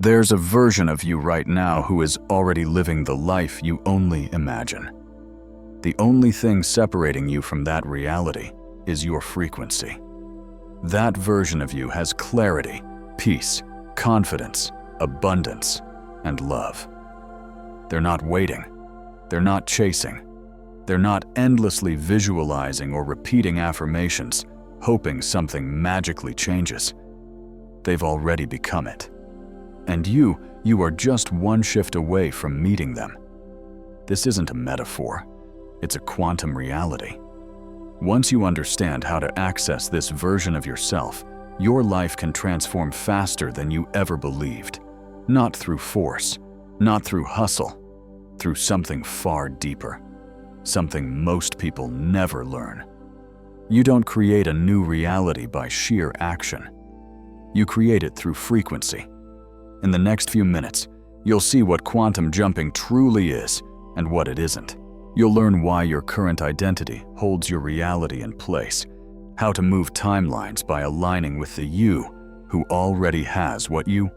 There's a version of you right now who is already living the life you only imagine. The only thing separating you from that reality is your frequency. That version of you has clarity, peace, confidence, abundance, and love. They're not waiting. They're not chasing. They're not endlessly visualizing or repeating affirmations, hoping something magically changes. They've already become it. And you are just one shift away from meeting them. This isn't a metaphor. It's a quantum reality. Once you understand how to access this version of yourself, your life can transform faster than you ever believed. Not through force, not through hustle, through something far deeper, something most people never learn. You don't create a new reality by sheer action. You create it through frequency. In the next few minutes, you'll see what quantum jumping truly is and what it isn't. You'll learn why your current identity holds your reality in place, how to move timelines by aligning with the you who already has what you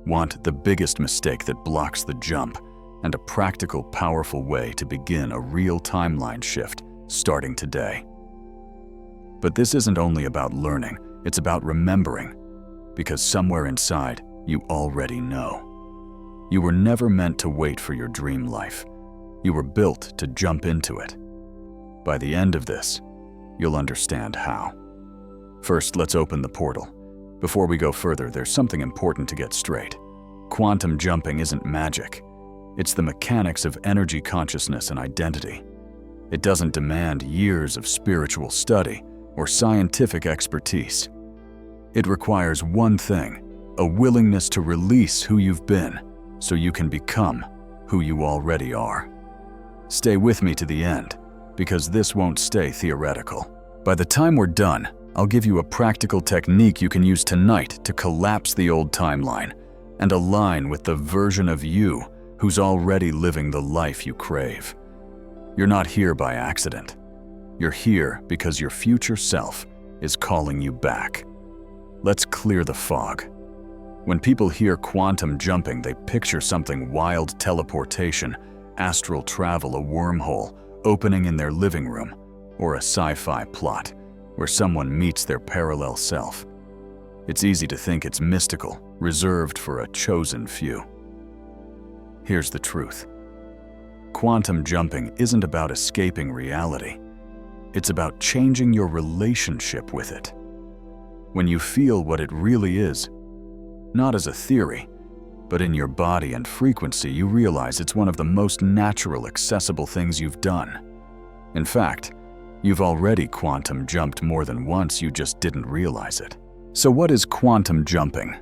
want, the biggest mistake that blocks the jump, and a practical, powerful way to begin a real timeline shift starting today. But this isn't only about learning, it's about remembering, because somewhere inside, you already know. You were never meant to wait for your dream life. You were built to jump into it. By the end of this, you'll understand how. First, let's open the portal. Before we go further, there's something important to get straight. Quantum jumping isn't magic. It's the mechanics of energy consciousness and identity. It doesn't demand years of spiritual study or scientific expertise. It requires one thing: a willingness to release who you've been so you can become who you already are. Stay with me to the end, because this won't stay theoretical. By the time we're done, I'll give you a practical technique you can use tonight to collapse the old timeline and align with the version of you who's already living the life you crave. You're not here by accident. You're here because your future self is calling you back. Let's clear the fog. When people hear quantum jumping, they picture something wild: teleportation, astral travel, a wormhole opening in their living room, or a sci-fi plot where someone meets their parallel self. It's easy to think it's mystical, reserved for a chosen few. Here's the truth. Quantum jumping isn't about escaping reality. It's about changing your relationship with it. When you feel what it really is, not as a theory, but in your body and frequency, you realize it's one of the most natural, accessible things you've done. In fact, you've already quantum jumped more than once, you just didn't realize it. So what is quantum jumping?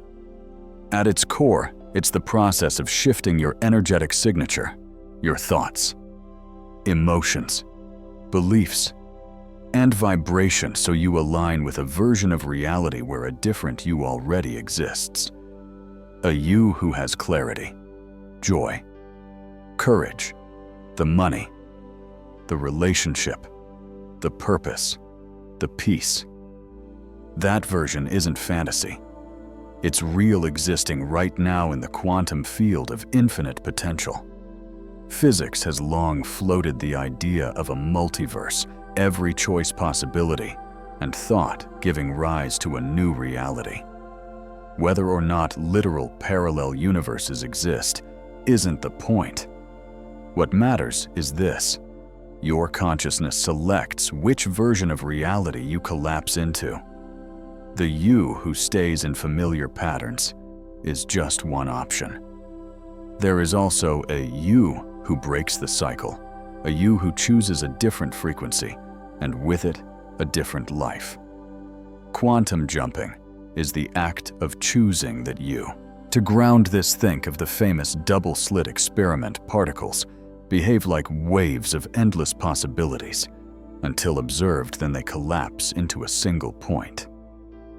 At its core, it's the process of shifting your energetic signature, your thoughts, emotions, beliefs, and vibration so you align with a version of reality where a different you already exists. A you who has clarity, joy, courage, the money, the relationship, the purpose, the peace. That version isn't fantasy. It's real, existing right now in the quantum field of infinite potential. Physics has long floated the idea of a multiverse, every choice possibility, and thought giving rise to a new reality. Whether or not literal parallel universes exist isn't the point. What matters is this: your consciousness selects which version of reality you collapse into. The you who stays in familiar patterns is just one option. There is also a you who breaks the cycle, a you who chooses a different frequency, and with it, a different life. Quantum jumping is the act of choosing that you. To ground this, think of the famous double-slit experiment. Particles behave like waves of endless possibilities. Until observed, then they collapse into a single point.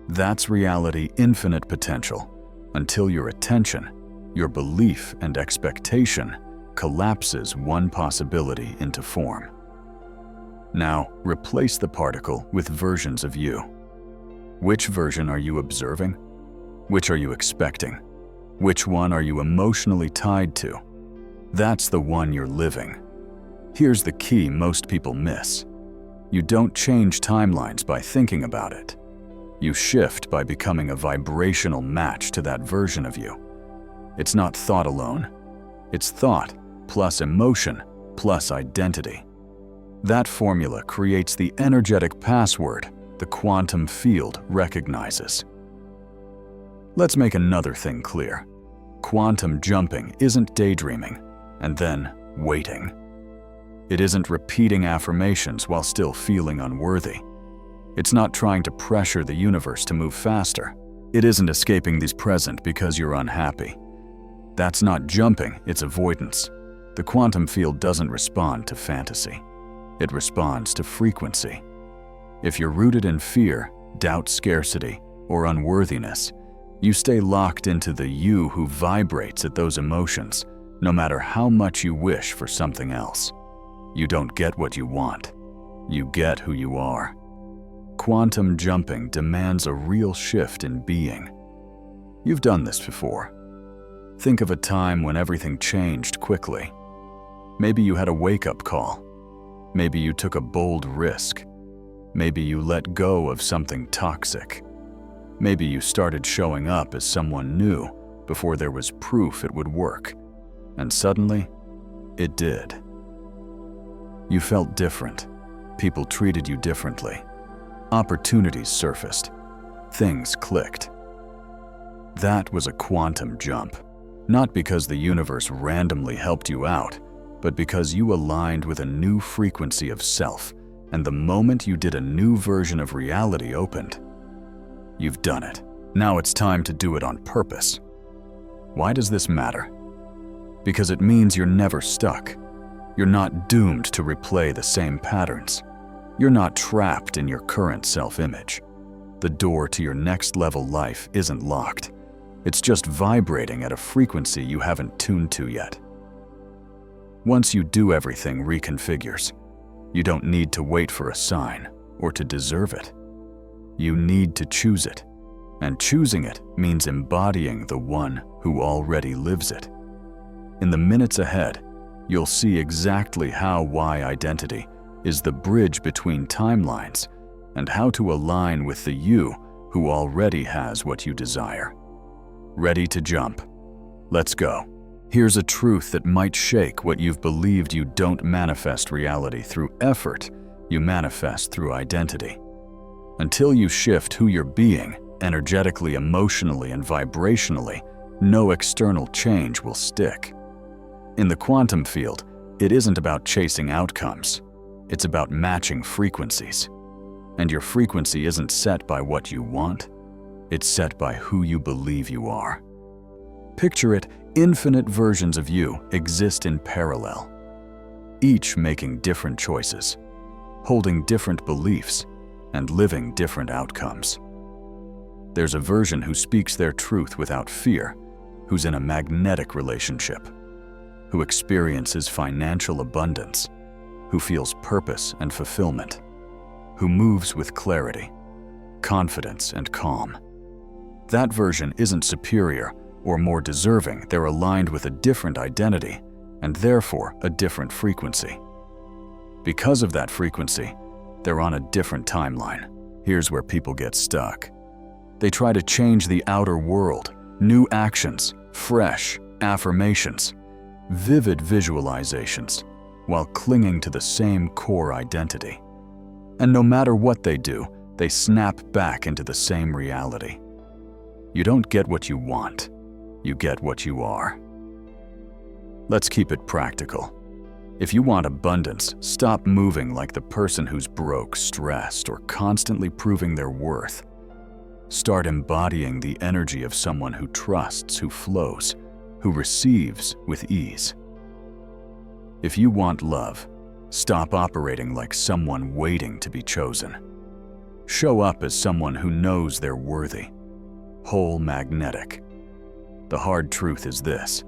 That's reality, infinite potential, until your attention, your belief and expectation collapses one possibility into form. Now, replace the particle with versions of you. Which version are you observing? Which are you expecting? Which one are you emotionally tied to? That's the one you're living. Here's the key most people miss. You don't change timelines by thinking about it. You shift by becoming a vibrational match to that version of you. It's not thought alone. It's thought plus emotion plus identity. That formula creates the energetic password the quantum field recognizes. Let's make another thing clear. Quantum jumping isn't daydreaming and then waiting. It isn't repeating affirmations while still feeling unworthy. It's not trying to pressure the universe to move faster. It isn't escaping the present because you're unhappy. That's not jumping, it's avoidance. The quantum field doesn't respond to fantasy. It responds to frequency. If you're rooted in fear, doubt, scarcity, or unworthiness, you stay locked into the you who vibrates at those emotions, no matter how much you wish for something else. You don't get what you want. You get who you are. Quantum jumping demands a real shift in being. You've done this before. Think of a time when everything changed quickly. Maybe you had a wake-up call. Maybe you took a bold risk. Maybe you let go of something toxic. Maybe you started showing up as someone new before there was proof it would work. And suddenly, it did. You felt different. People treated you differently. Opportunities surfaced. Things clicked. That was a quantum jump. Not because the universe randomly helped you out, but because you aligned with a new frequency of self, and the moment you did, a new version of reality opened. You've done it. Now it's time to do it on purpose. Why does this matter? Because it means you're never stuck. You're not doomed to replay the same patterns. You're not trapped in your current self-image. The door to your next level life isn't locked. It's just vibrating at a frequency you haven't tuned to yet. Once you do, everything reconfigures. You don't need to wait for a sign or to deserve it. You need to choose it, and choosing it means embodying the one who already lives it. In the minutes ahead, you'll see exactly how why identity is the bridge between timelines and how to align with the you who already has what you desire. Ready to jump? Let's go. Here's a truth that might shake what you've believed. You don't manifest reality through effort, you manifest through identity. Until you shift who you're being, energetically, emotionally, and vibrationally, no external change will stick. In the quantum field, it isn't about chasing outcomes. It's about matching frequencies. And your frequency isn't set by what you want. It's set by who you believe you are. Picture it, infinite versions of you exist in parallel, each making different choices, holding different beliefs, and living different outcomes. There's a version who speaks their truth without fear, who's in a magnetic relationship, who experiences financial abundance, who feels purpose and fulfillment, who moves with clarity, confidence, and calm. That version isn't superior or more deserving. They're aligned with a different identity and therefore a different frequency. Because of that frequency, they're on a different timeline. Here's where people get stuck. They try to change the outer world, new actions, fresh affirmations, vivid visualizations, while clinging to the same core identity. And no matter what they do, they snap back into the same reality. You don't get what you want, you get what you are. Let's keep it practical. If you want abundance, stop moving like the person who's broke, stressed, or constantly proving their worth. Start embodying the energy of someone who trusts, who flows, who receives with ease. If you want love, stop operating like someone waiting to be chosen. Show up as someone who knows they're worthy, whole, magnetic. The hard truth is this: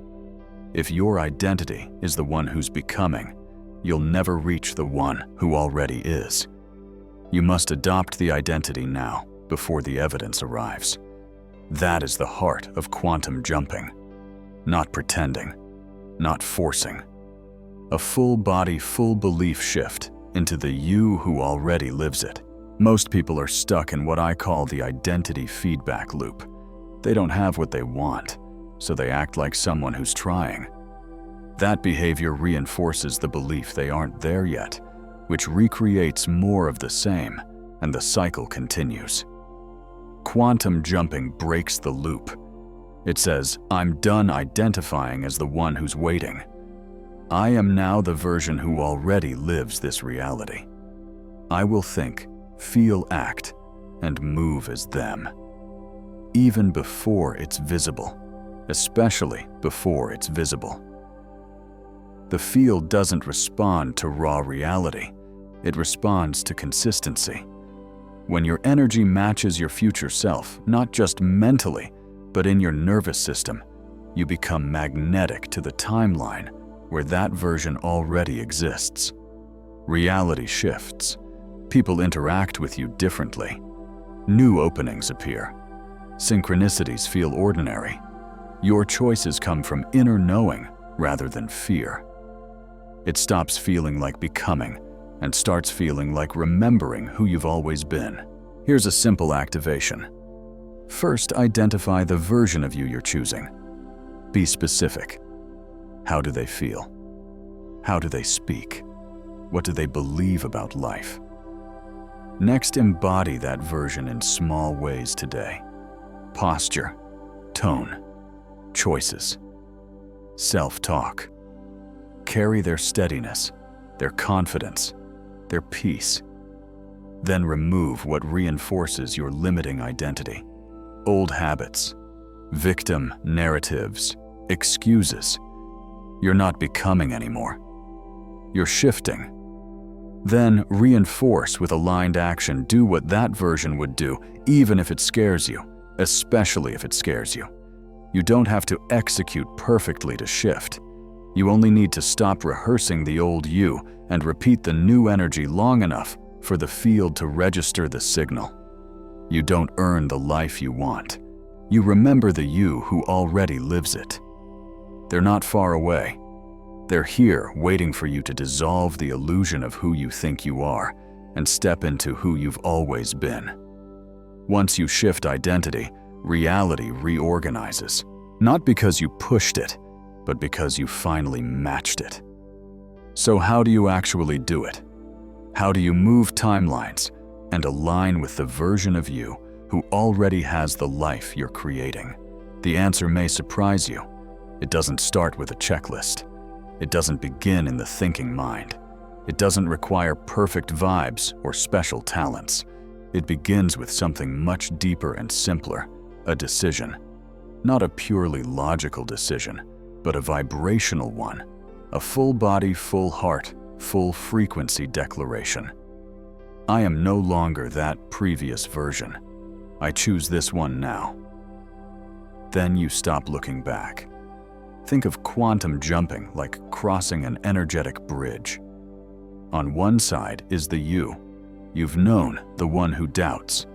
if your identity is the one who's becoming, you'll never reach the one who already is. You must adopt the identity now, before the evidence arrives. That is the heart of quantum jumping. not pretending, not forcing. A full body, full belief shift into the you who already lives it. Most people are stuck in what I call the identity feedback loop. They don't have what they want, so they act like someone who's trying. That behavior reinforces the belief they aren't there yet, which recreates more of the same, and the cycle continues. Quantum jumping breaks the loop. It says, I'm done identifying as the one who's waiting. I am now the version who already lives this reality. I will think, feel, act, and move as them. Even before it's visible, especially before it's visible. The field doesn't respond to raw reality. It responds to consistency. When your energy matches your future self, not just mentally, but in your nervous system, you become magnetic to the timeline where that version already exists. Reality shifts. People interact with you differently. New openings appear. Synchronicities feel ordinary. Your choices come from inner knowing rather than fear. It stops feeling like becoming and starts feeling like remembering who you've always been. Here's a simple activation. First, identify the version of you you're choosing. Be specific. How do they feel? How do they speak? What do they believe about life? Next, embody that version in small ways today. Posture, tone, choices, self-talk. Carry their steadiness, their confidence, their peace. Then remove what reinforces your limiting identity. Old habits, victim narratives, excuses. You're not becoming anymore. You're shifting. Then reinforce with aligned action. Do what that version would do, even if it scares you, especially if it scares you. You don't have to execute perfectly to shift. You only need to stop rehearsing the old you and repeat the new energy long enough for the field to register the signal. You don't earn the life you want. You remember the you who already lives it. They're not far away. They're here waiting for you to dissolve the illusion of who you think you are and step into who you've always been. Once you shift identity, reality reorganizes. Not because you pushed it, but because you finally matched it. So how do you actually do it? How do you move timelines and align with the version of you who already has the life you're creating? The answer may surprise you. It doesn't start with a checklist. It doesn't begin in the thinking mind. It doesn't require perfect vibes or special talents. It begins with something much deeper and simpler, a decision. Not a purely logical decision, but a vibrational one. A full body, full heart, full frequency declaration. I am no longer that previous version. I choose this one now. Then you stop looking back. Think of quantum jumping like crossing an energetic bridge. On one side is the you. You've known, the one who doubts,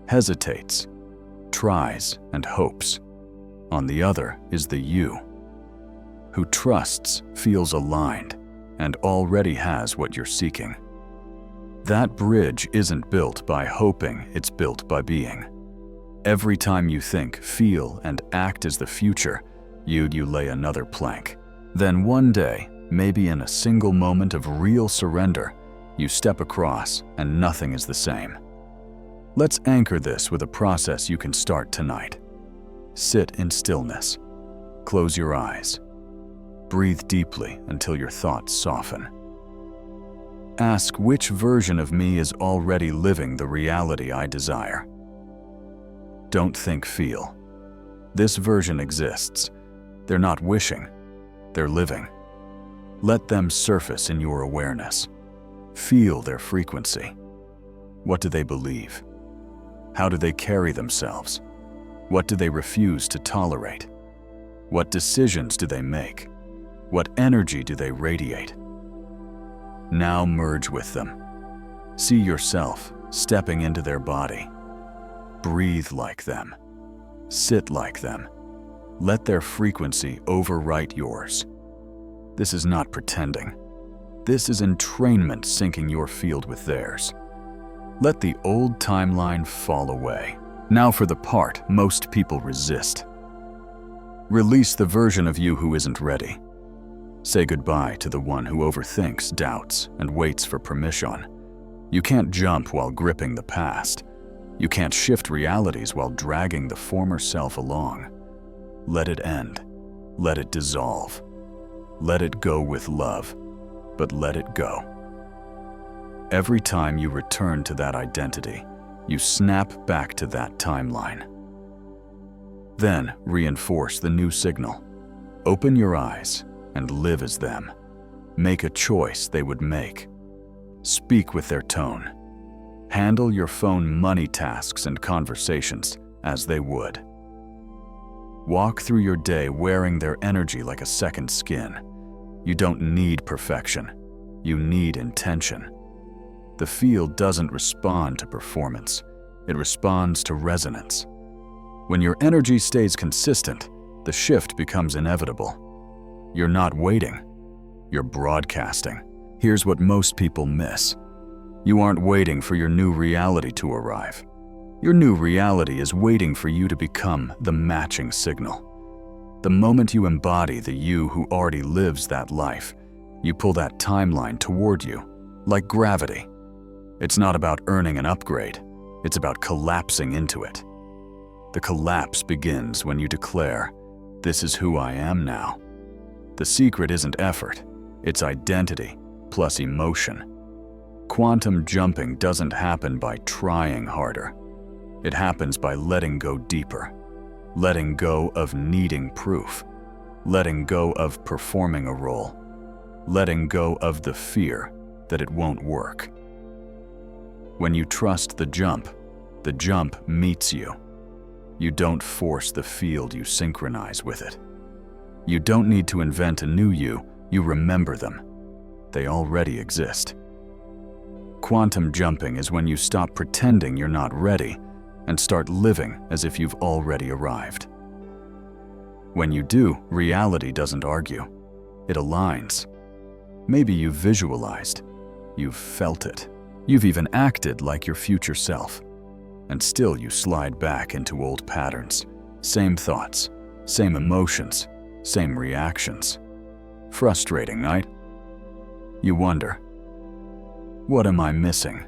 hesitates, tries, and hopes. On the other is the you, who trusts, feels aligned, and already has what you're seeking. That bridge isn't built by hoping, it's built by being. Every time you think, feel, and act as the future, you lay another plank. Then one day, maybe in a single moment of real surrender, you step across and nothing is the same. Let's anchor this with a process you can start tonight. Sit in stillness. Close your eyes. Breathe deeply until your thoughts soften. Ask which version of me is already living the reality I desire. Don't think, feel. This version exists. They're not wishing, they're living. Let them surface in your awareness. Feel their frequency. What do they believe? How do they carry themselves? What do they refuse to tolerate? What decisions do they make? What energy do they radiate? Now merge with them. See yourself stepping into their body. Breathe like them. Sit like them. Let their frequency overwrite yours. This is not pretending. This is entrainment syncing your field with theirs. Let the old timeline fall away. Now for the part most people resist. Release the version of you who isn't ready. Say goodbye to the one who overthinks, doubts, and waits for permission. You can't jump while gripping the past. You can't shift realities while dragging the former self along. Let it end. Let it dissolve. Let it go with love, but let it go. Every time you return to that identity, you snap back to that timeline. Then reinforce the new signal. Open your eyes and live as them. Make a choice they would make. Speak with their tone. Handle your phone money tasks and conversations as they would. Walk through your day wearing their energy like a second skin. You don't need perfection. You need intention. The field doesn't respond to performance. It responds to resonance. When your energy stays consistent, the shift becomes inevitable. You're not waiting. You're broadcasting. Here's what most people miss. You aren't waiting for your new reality to arrive. Your new reality is waiting for you to become the matching signal. The moment you embody the you who already lives that life, you pull that timeline toward you, like gravity. It's not about earning an upgrade. It's about collapsing into it. The collapse begins when you declare, "This is who I am now." The secret isn't effort, it's identity plus emotion. Quantum jumping doesn't happen by trying harder. It happens by letting go deeper, letting go of needing proof, letting go of performing a role, letting go of the fear that it won't work. When you trust the jump meets you. You don't force the field, you synchronize with it. You don't need to invent a new you remember them. They already exist. Quantum jumping is when you stop pretending you're not ready and start living as if you've already arrived. When you do, reality doesn't argue. It aligns. Maybe you've visualized, you've felt it, you've even acted like your future self. And still you slide back into old patterns. Same thoughts, same emotions, same reactions. Frustrating, right? You wonder, what am I missing?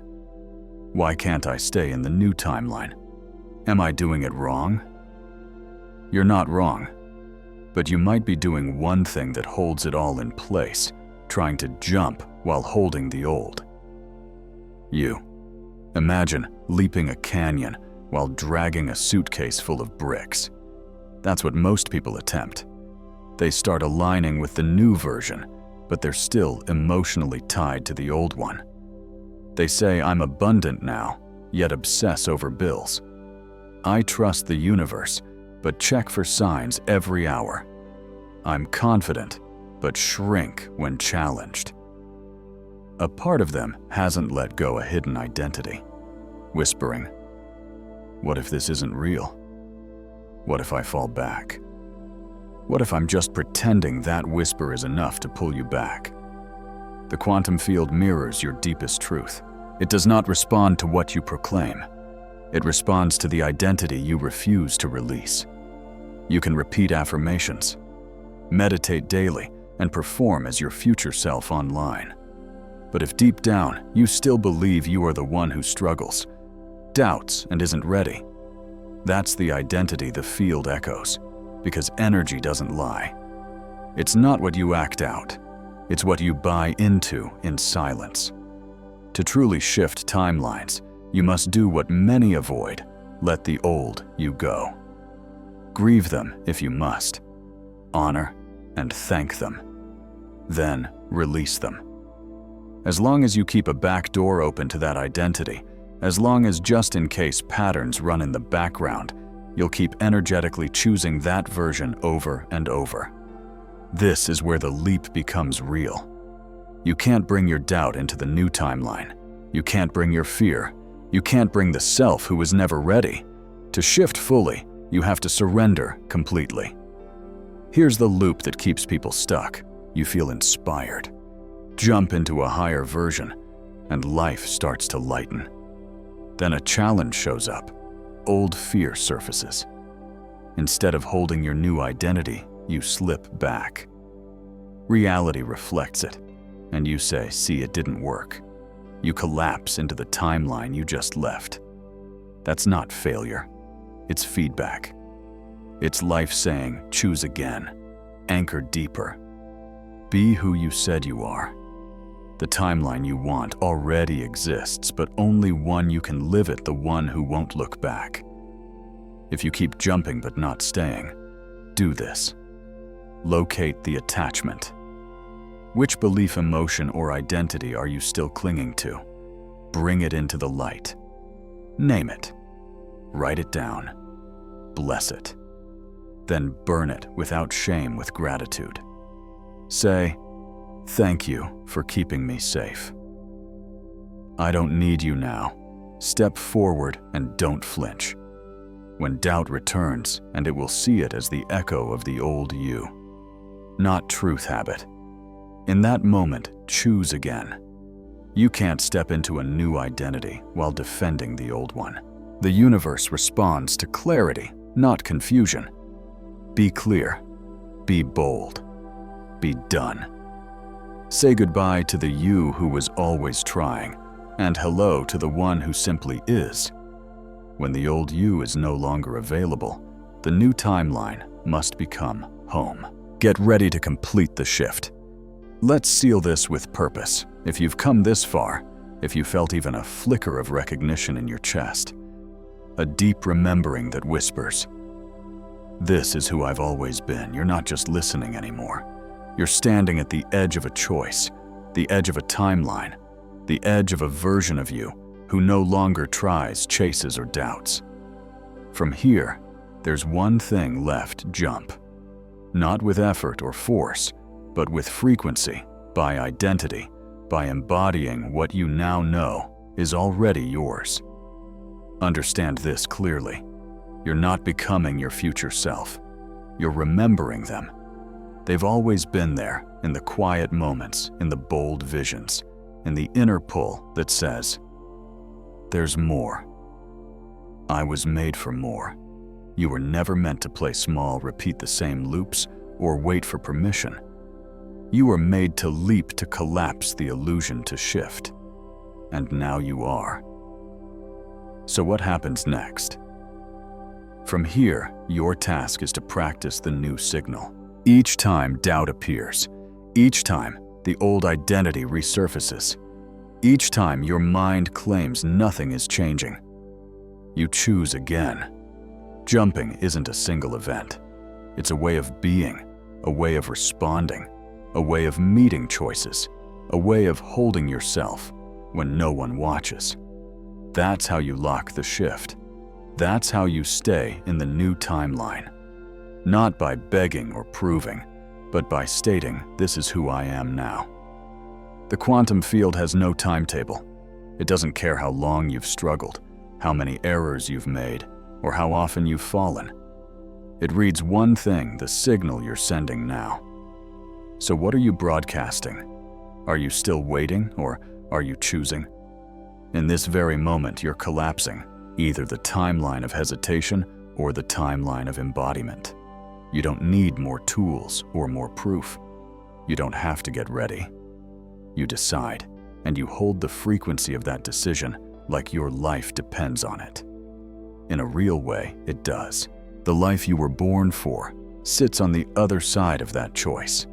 Why can't I stay in the new timeline? Am I doing it wrong? You're not wrong, but you might be doing one thing that holds it all in place, trying to jump while holding the old. Imagine leaping a canyon while dragging a suitcase full of bricks. That's what most people attempt. They start aligning with the new version, but they're still emotionally tied to the old one. They say, "I'm abundant now," yet obsess over bills. I trust the universe, but check for signs every hour. I'm confident, but shrink when challenged. A part of them hasn't let go a hidden identity, whispering, "What if this isn't real? What if I fall back? What if I'm just pretending?" That whisper is enough to pull you back. The quantum field mirrors your deepest truth. It does not respond to what you proclaim. It responds to the identity you refuse to release. You can repeat affirmations, meditate daily, and perform as your future self online. But if deep down you still believe you are the one who struggles, doubts, and isn't ready, that's the identity the field echoes, because energy doesn't lie. It's not what you act out, it's what you buy into in silence. To truly shift timelines, you must do what many avoid: let the old you go. Grieve them if you must. Honor and thank them. Then release them. As long as you keep a back door open to that identity, as long as just-in-case patterns run in the background, you'll keep energetically choosing that version over and over. This is where the leap becomes real. You can't bring your doubt into the new timeline. You can't bring your fear. You can't bring the self who was never ready. To shift fully, you have to surrender completely. Here's the loop that keeps people stuck. You feel inspired. Jump into a higher version, and life starts to lighten. Then a challenge shows up. Old fear surfaces. Instead of holding your new identity, you slip back. Reality reflects it, and you say, "See, it didn't work." You collapse into the timeline you just left. That's not failure. It's feedback. It's life saying, choose again, anchor deeper. Be who you said you are. The timeline you want already exists, but only one you can live it, the one who won't look back. If you keep jumping but not staying, do this. Locate the attachment. Which belief, emotion, or identity are you still clinging to? Bring it into the light. Name it. Write it down. Bless it. Then burn it without shame, with gratitude. Say, "Thank you for keeping me safe. I don't need you now." Step forward and don't flinch. When doubt returns, and it will see it as the echo of the old you, not truth habit. In that moment, choose again. You can't step into a new identity while defending the old one. The universe responds to clarity, not confusion. Be clear. Be bold. Be done. Say goodbye to the you who was always trying, and hello to the one who simply is. When the old you is no longer available, the new timeline must become home. Get ready to complete the shift. Let's seal this with purpose. If you've come this far, if you felt even a flicker of recognition in your chest, a deep remembering that whispers, "This is who I've always been," you're not just listening anymore. You're standing at the edge of a choice, the edge of a timeline, the edge of a version of you who no longer tries, chases, or doubts. From here, there's one thing left: jump. Not with effort or force, but with frequency, by identity, by embodying what you now know is already yours. Understand this clearly. You're not becoming your future self. You're remembering them. They've always been there, in the quiet moments, in the bold visions, in the inner pull that says, "There's more. I was made for more." You were never meant to play small, repeat the same loops, or wait for permission. You were made to leap, to collapse the illusion, to shift. And now you are. So what happens next? From here, your task is to practice the new signal. Each time doubt appears, each time the old identity resurfaces, each time your mind claims nothing is changing, you choose again. Jumping isn't a single event. It's a way of being, a way of responding, a way of meeting choices, a way of holding yourself when no one watches. That's how you lock the shift. That's how you stay in the new timeline. Not by begging or proving, but by stating, "This is who I am now." The quantum field has no timetable. It doesn't care how long you've struggled, how many errors you've made, or how often you've fallen. It reads one thing: the signal you're sending now. So what are you broadcasting? Are you still waiting, or are you choosing? In this very moment, you're collapsing, either the timeline of hesitation or the timeline of embodiment. You don't need more tools or more proof. You don't have to get ready. You decide, and you hold the frequency of that decision like your life depends on it. In a real way, it does. The life you were born for sits on the other side of that choice.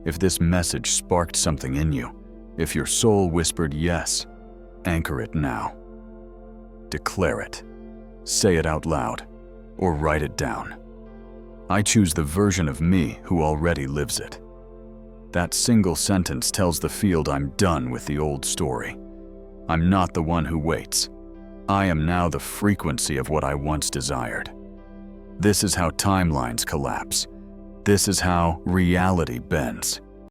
If this message sparked something in you, if your soul whispered yes, anchor it now. Declare it. Say it out loud, or write it down. I choose the version of me who already lives it. That single sentence tells the field I'm done with the old story. I'm not the one who waits. I am now the frequency of what I once desired. This is how timelines collapse. This is how reality bends.